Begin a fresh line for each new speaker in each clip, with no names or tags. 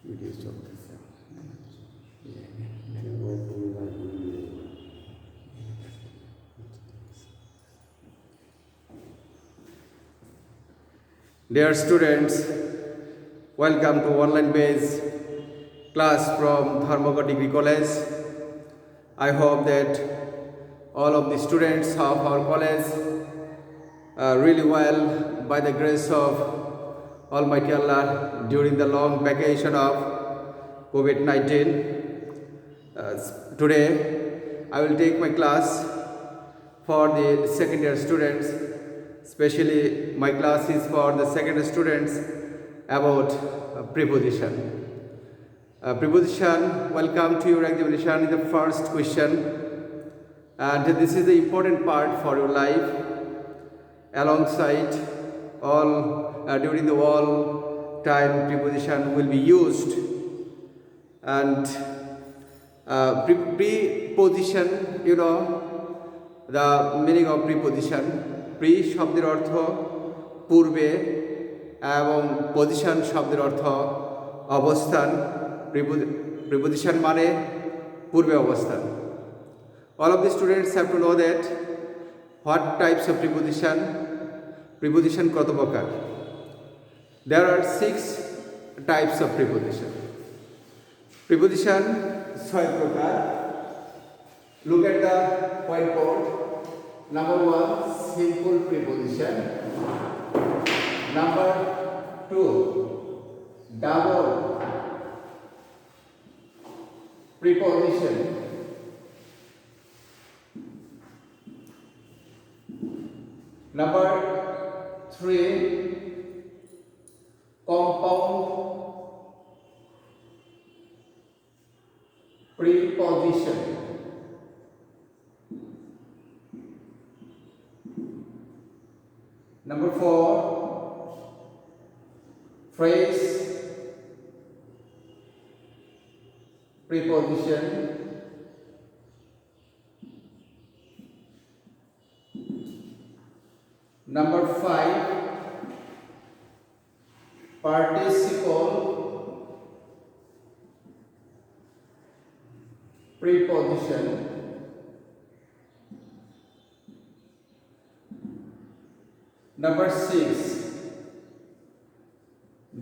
Video চলতেছে। Dear students, welcome to online based class from Dharmagad Degree College. I hope that all of the students of our college are really well by the grace of Almighty Allah during the long vacation of COVID-19. Today I will take my class for the second year students. Especially my class is for the second students about preposition. Preposition will come to your examination in the first question, and this is the important part for your life. Alongside all during the all time preposition will be used, and preposition, you know the meaning of preposition. Pre শব্দের অর্থ পূর্বে এবং position শব্দের অর্থ অবস্থান। Preposition মানে পূর্বে অবস্থান। All of the students have to know that what types of preposition. Preposition কত প্রকার? There are 6 types of preposition. Preposition 6 প্রকার. Look at the whiteboard. Number 1, simple preposition. Number 2, double preposition. Number 3, compound preposition. Number 4, phrase preposition. Number 5, participle preposition. Number 6,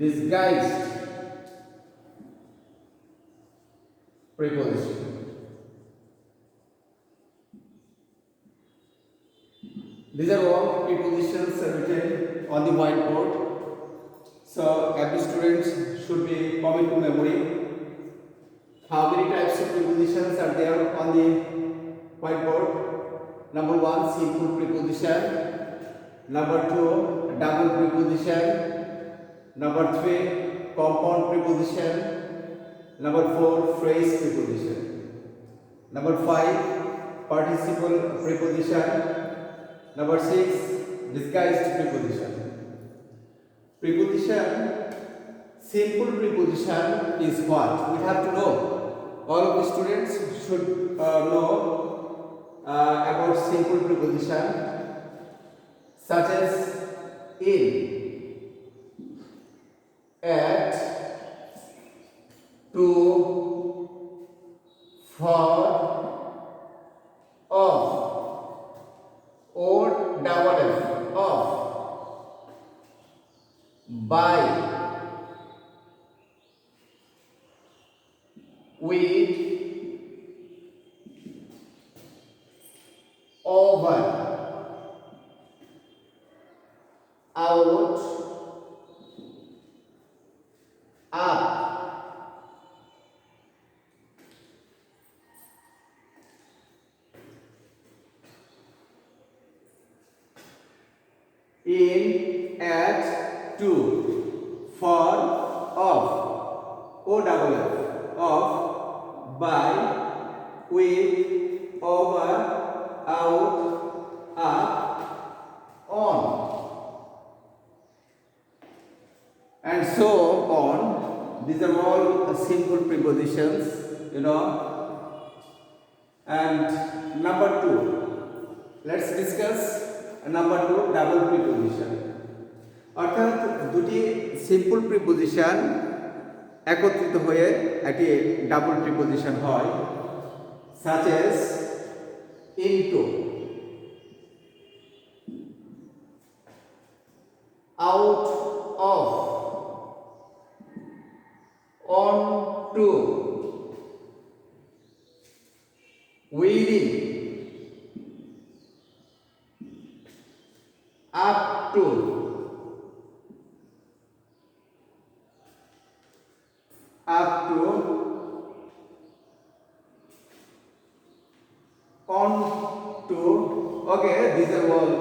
disguised preposition. These are all prepositions written on the whiteboard. So every student should be common to memory. How many types of prepositions are there on the whiteboard? Number 1, simple preposition. Number 2, double preposition. Number 3, compound preposition. Number 4, phrase preposition. Number 5, participle preposition. Number 6, disguised preposition. Preposition, simple preposition is what? We have to know. All of the students should know about simple preposition, such as in, at, to, for, of, or double F, of, by, with, over, out, up, in, at, to, for, of, O double F, of, by, with, over, out, up, on, and so on. These are all simple prepositions, you know. And number 2, let's discuss number 2, double preposition. অর্থাৎ দুটি simple preposition একত্রিত হয়ে একটি double preposition হয়, such as into, out of, onto, within, up to, on to. Okay, these are all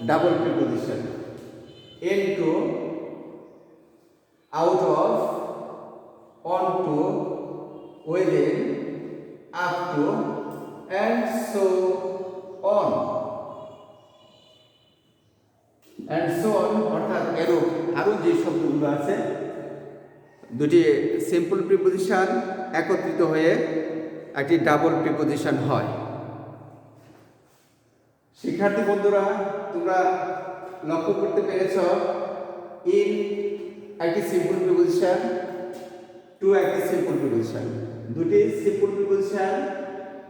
double preposition. Into, out of, onto, within, up to, and so on. And so on অর্থাৎ এরূপ আরও যে শব্দগুলো আছে, দুটি simple preposition একত্রিত হয়ে একটি ডাবল প্রিপোজিশন হয়। শিক্ষার্থী বন্ধুরা, তোমরা লক্ষ্য করতে পেরেছ ইন একটি সিম্পল প্রিপোজিশন, টু একটি সিম্পল প্রিপোজিশন। দুটি সিম্পল প্রিপোজিশন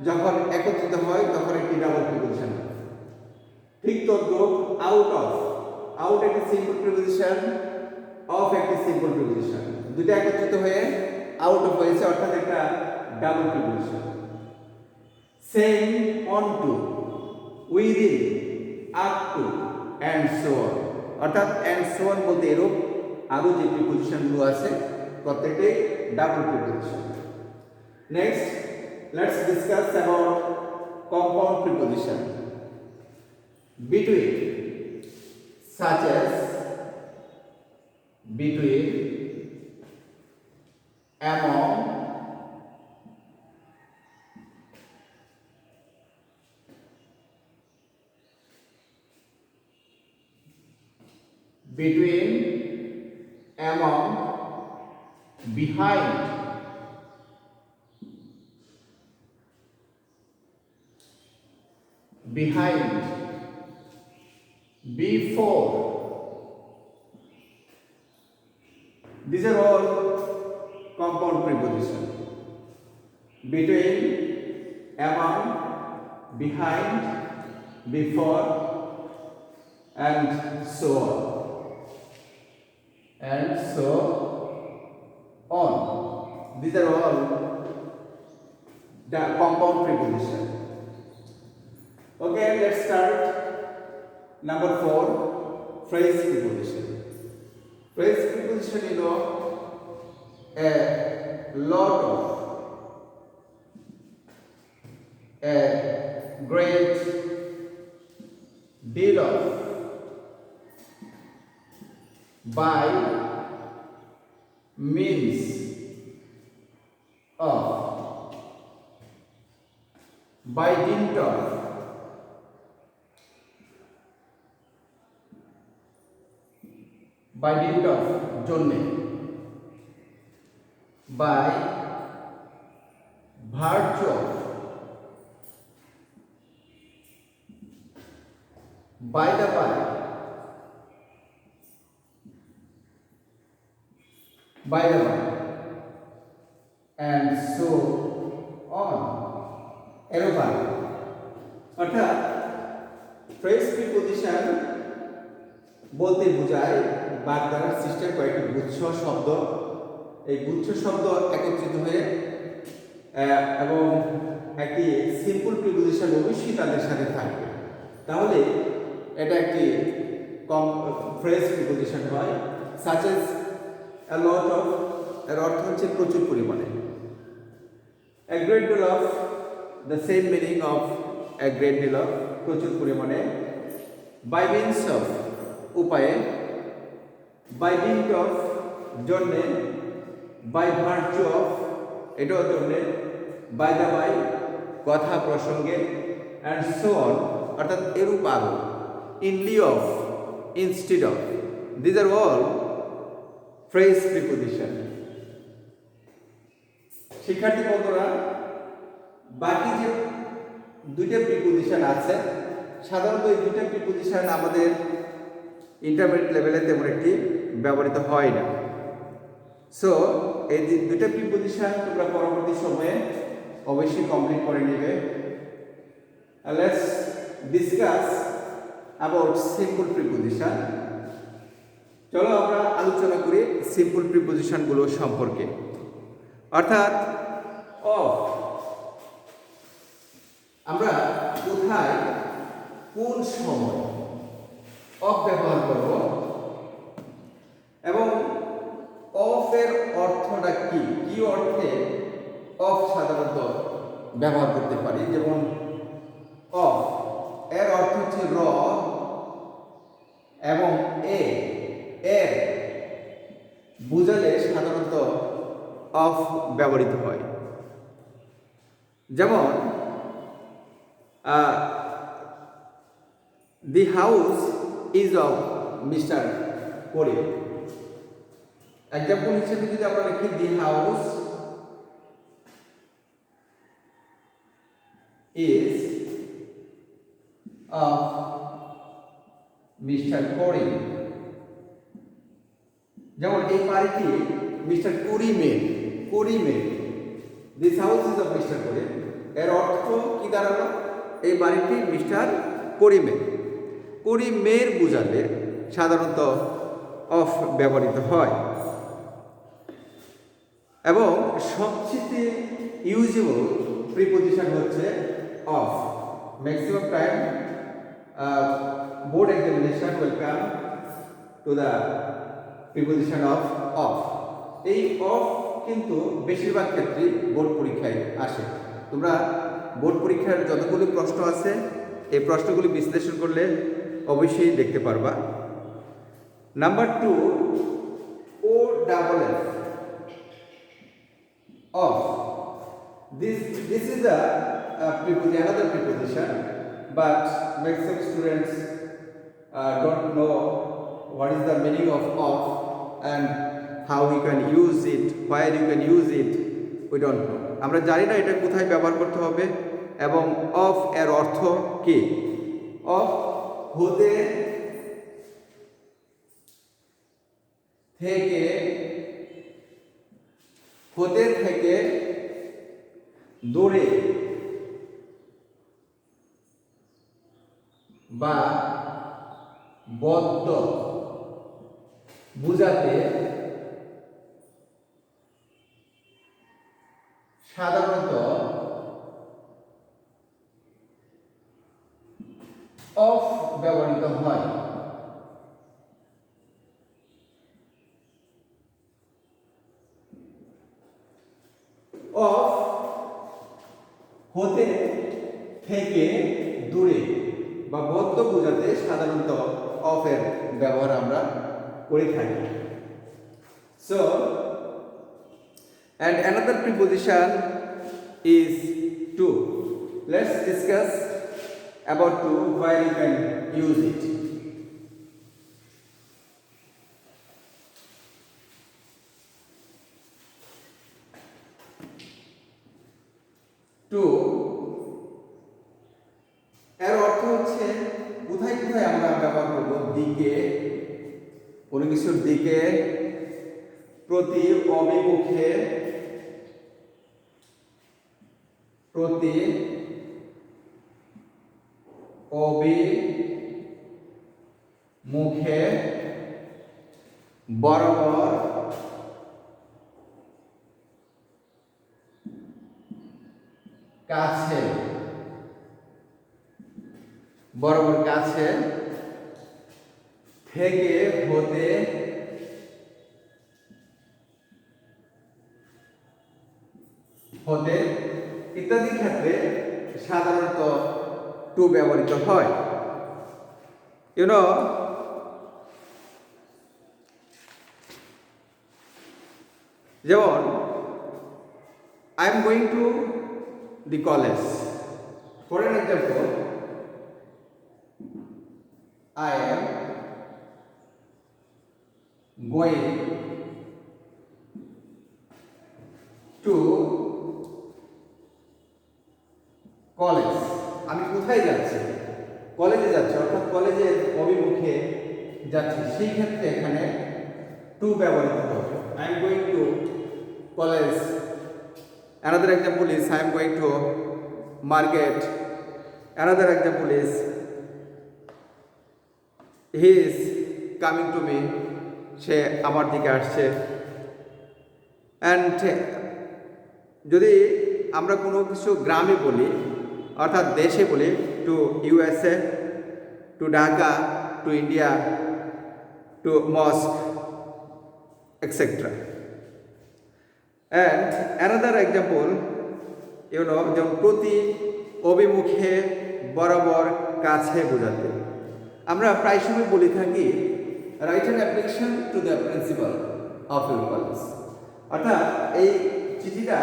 যখন একত্রিত হয় তখন একটি ডাবল প্রিপোজিশন হয়। ঠিক তদ্রূপ আউট অফ, আউট একটি সিম্পল প্রিপোজিশন, অফ একটি সিম্পল প্রিপোজিশন, দুটো একত্রিত হয়ে আউট অফ হয়েছে অর্থাৎ একটা double preposition. Same, on to, within, up to, and so on অর্থাৎ অ্যান্ড সো অন বলতে এরূপ আরও যে প্রিপোজিশনগুলো আছে প্রত্যেকটাই double preposition. Next, let's discuss about compound preposition. Between, such as between, among, between, among, behind, behind, before. These are all compound preposition. Between, among, behind, before, and so on. And so on. These are all the compound preposition. Okay, let's start. Number 4, phrase preposition. Phrase preposition is a lot of, a great deal of, by means of, by dint of, by dint of জন্যে, by virtue of, by the by, and so on. এরকম অর্থাৎ phrase preposition বলতে বোঝায় বাদ দ্বারা সৃষ্ট কয়েকটি গুচ্ছ শব্দ। এই গুচ্ছ শব্দ একত্রিত হয়ে এবং একটি সিম্পল প্রিপোজিশন অবশ্যই তাদের সাথে থাকবে, তাহলে এটা একটি ফ্রেজ প্রিপোজিশন হয়। Such as a lot of, এর অর্থ হচ্ছে প্রচুর পরিমাণে। a great deal of, the same meaning of a great deal of, প্রচুর পরিমাণে। by means of, উপায়ে। by dint of, জন্যে। by virtue of, এটাও জন্যে। by the by, কথা প্রসঙ্গে। and so on, অর্থাৎ এরূপ আরও। in lieu of, instead of, these are all phrase preposition. শিক্ষার্থী বন্ধুরা, বাকি যে দুইটা প্রিপোজিশন আছে, সাধারণত এই দুইটা প্রিপোজিশন আমাদের ইন্টারমিডিয়েট লেভেলে তেমন একটি ব্যবহৃত হয় না। সো এই দুটো প্রিপজিশন তোমরা পরবর্তী সময়ে অবশ্যই কমপ্লিট করে নেবে। Let's discuss about simple preposition. চলো আমরা আলোচনা করি সিম্পল প্রিপজিশনগুলো সম্পর্কে। অর্থাৎ অফ আমরা কোথায় কোন সময় অফ ব্যবহার করব এবং অফ এর অর্থটা কি কি অর্থে অফ সাধারণত ব্যবহার করতে পারি। যেমন অফ এর অর্থ হচ্ছে র এবং এর বুঝালে সাধারণত অফ ব্যবহৃত হয়। যেমন the house is of Mister Karim. Example হিসেবে যদি আমরা লিখি the house is of Mister Karim. যেমন এই বাড়িটি মিস্টার করিমের। This house is of Mister Karim এর অর্থ কি দাঁড়ালো? এই বাড়িটি মিস্টার করিমের বোঝালে সাধারণত অফ ব্যবহৃত হয়। এবং সবচেয়ে ইউজেবল প্রিপজিশন হচ্ছে of. Maximum time board examination will come to the preposition of. এই অফ কিন্তু বেশিরভাগ ক্ষেত্রেই বোর্ড পরীক্ষায় আসে। তোমরা বোর্ড পরীক্ষার যতগুলি প্রশ্ন আছে এই প্রশ্নগুলি বিশ্লেষণ করলে অবশ্যই দেখতে পারবা। Number 2, OFF of this is the another preposition, but maximum students don't know what is the meaning of and how we can use it, where you can use it, we don't know. আমরা জানি না এটা কোথায় ব্যবহার করতে হবে এবং of এর অর্থ কি। অফ হতে থেকে দূরে বা বদ্ধ বুঝাতে সাধারণত অফ ব্যবহৃত হয়। অফ হতে থেকে দূরে বা বদ্ধ বোঝাতে সাধারণত অফের ব্যবহার আমরা করে থাকি। So and another preposition is to. Let's discuss about to, where you can use it. To এর অর্থ হচ্ছে কোথায় কোথায় আমরা ব্যবহার করব। দিকে, কোনো কিছুর দিকে, প্রতি, অভিমুখে, প্রতি, অভিমুখে, বরাবর, কাছে, বরাবর কাছে, থেকে, হতে, ইত্যাদি ক্ষেত্রে সাধারণত টু ব্যবহৃত হয়। You know, যেমন I am going to the college. For an example, I am going to college. আমি কোথায় যাচ্ছি? কলেজে যাচ্ছি, অর্থাৎ কলেজের অভিমুখে যাচ্ছি। সেই ক্ষেত্রে এখানে টু ব্যবহৃত হবে। I am going to college. Another example is I am going to market. Another example is he is coming to me. সে আমার দিকে আসছে। অ্যান্ড যদি আমরা কোনো কিছু গ্রামে বলি অর্থাৎ দেশে বলি, to USA, to Dhaka, to India, to Moscow, etc. And another example, যেমন প্রতি, অভিমুখে, বরাবর, কাছে বোঝাতে আমরা প্রায় সময় বলে থাকি write an application to the principal of your college. অর্থাৎ এই চিঠিটা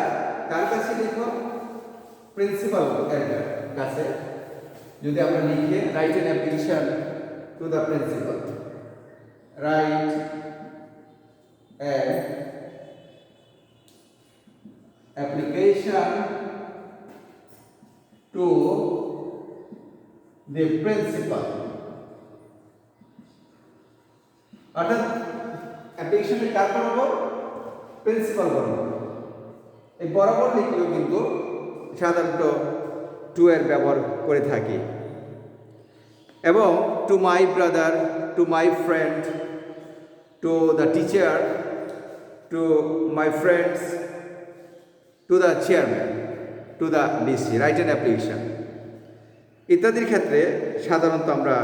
কার কাছে লিখো? প্রিন্সিপাল এর কাছে। যদি আমরা লিখে write an application to the principal, write an application to the principal, অর্থাৎ অ্যাপ্লিকেশনটা কার বরাবর? প্রিন্সিপাল বরাবর। এই বরাবর লিখলেও কিন্তু সাধারণত টু এর ব্যবহার করে থাকি। এবং to my brother, to my friend, to the teacher, to my friends, to the chairman, to the DC, write an application ইত্যাদির ক্ষেত্রে সাধারণত আমরা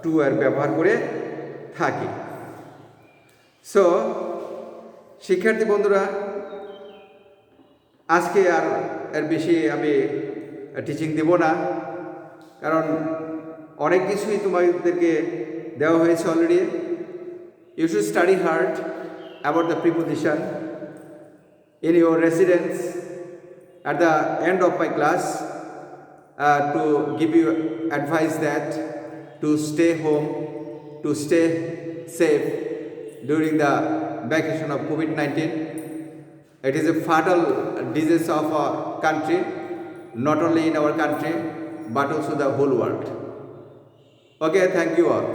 টু এর ব্যবহার করে থাকি। সো শিক্ষার্থী বন্ধুরা, আজকে আর এর বেশি আমি টিচিং দেব না, কারণ অনেক কিছুই তোমাদেরকে দেওয়া হয়েছে already. You should study hard about the preposition in your residence at the end of my class, to give you advice that to stay home, to stay safe during the vacation of COVID-19. It is a fatal disease of our country, not only in our country but also the whole world. Okay, thank you all.